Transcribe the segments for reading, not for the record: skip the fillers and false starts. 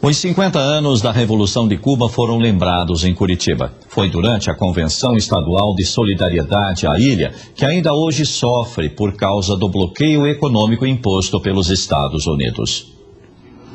Os 50 anos da Revolução de Cuba foram lembrados em Curitiba. Foi durante a Convenção Estadual de Solidariedade à ilha, que ainda hoje sofre por causa do bloqueio econômico imposto pelos Estados Unidos.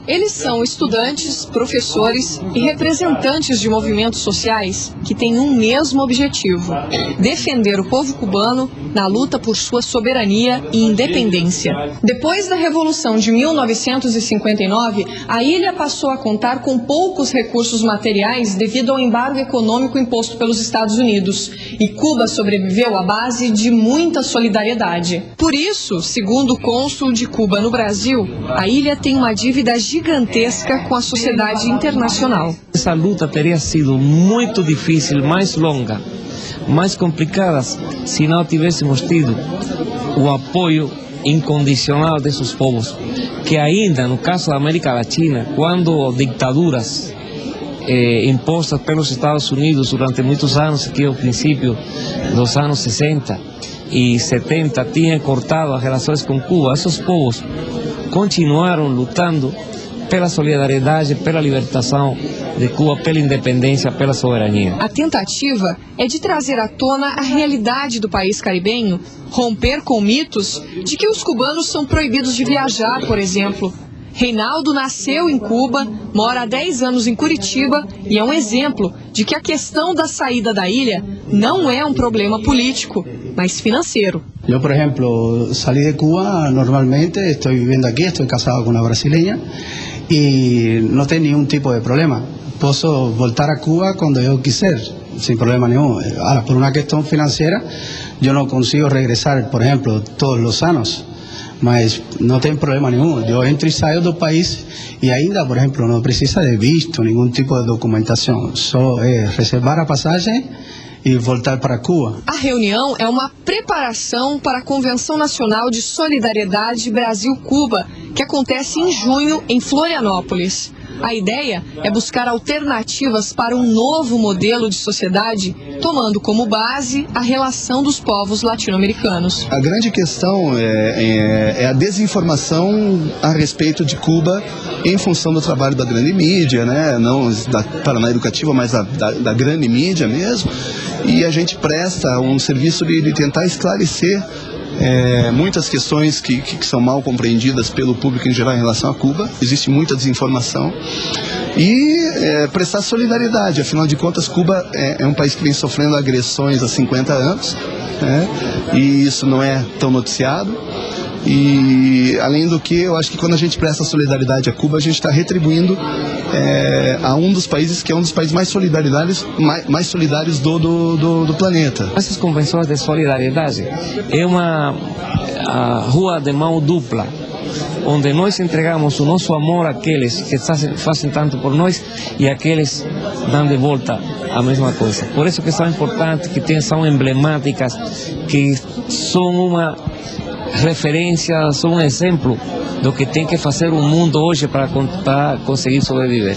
Eles são estudantes, professores e representantes de movimentos sociais que têm um mesmo objetivo: defender o povo cubano na luta por sua soberania e independência. Depois da Revolução de 1959, a ilha passou a contar com poucos recursos materiais devido ao embargo econômico imposto pelos Estados Unidos, e Cuba sobreviveu à base de muita solidariedade. Por isso, segundo o cônsul de Cuba no Brasil, a ilha tem uma dívida gigantesca com a sociedade internacional. Essa luta teria sido muito difícil, mais longa, mais complicada, se não tivéssemos tido o apoio incondicional desses povos, que ainda, no caso da América Latina, quando ditaduras impostas pelos Estados Unidos durante muitos anos, que ao princípio dos anos 60 e 70 tinham cortado as relações com Cuba, esses povos continuaram lutando pela solidariedade, pela libertação de Cuba, pela independência, pela soberania. A tentativa é de trazer à tona a realidade do país caribenho, romper com mitos de que os cubanos são proibidos de viajar, por exemplo. Reinaldo nasceu em Cuba, mora há 10 anos em Curitiba e é um exemplo de que a questão da saída da ilha não é um problema político, mas financeiro. Eu, por exemplo, saí de Cuba normalmente, estou vivendo aqui, estou casado com uma brasileira e não tem nenhum tipo de problema. Posso voltar a Cuba quando eu quiser, sem problema nenhum. Ahora, por uma questão financeira, eu não consigo regressar, por exemplo, todos os anos. Mas não tem problema nenhum. Eu entro e saio do país e ainda, por exemplo, não precisa de visto, nenhum tipo de documentação. Só é reservar a passagem e voltar para Cuba. A reunião é uma preparação para a Convenção Nacional de Solidariedade Brasil-Cuba, que acontece em junho em Florianópolis. A ideia é buscar alternativas para um novo modelo de sociedade, tomando como base a relação dos povos latino-americanos. A grande questão é a desinformação a respeito de Cuba em função do trabalho da grande mídia, né? Não da Paraná Educativa, mas da grande mídia mesmo. E a gente presta um serviço de tentar esclarecer muitas questões que são mal compreendidas pelo público em geral em relação a Cuba. Existe muita desinformação e prestar solidariedade. Afinal de contas, Cuba é um país que vem sofrendo agressões há 50 anos, né? E isso não é tão noticiado. E além do que, eu acho que quando a gente presta solidariedade a Cuba, a gente está retribuindo a um dos países que é um dos países mais solidários do planeta. Essas convenções de solidariedade é uma rua de mão dupla, onde nós entregamos o nosso amor àqueles que fazem tanto por nós e àqueles dão de volta a mesma coisa. Por isso que são importantes, que são emblemáticas, que são uma referência, são um exemplo do que tem que fazer o mundo hoje para conseguir sobreviver.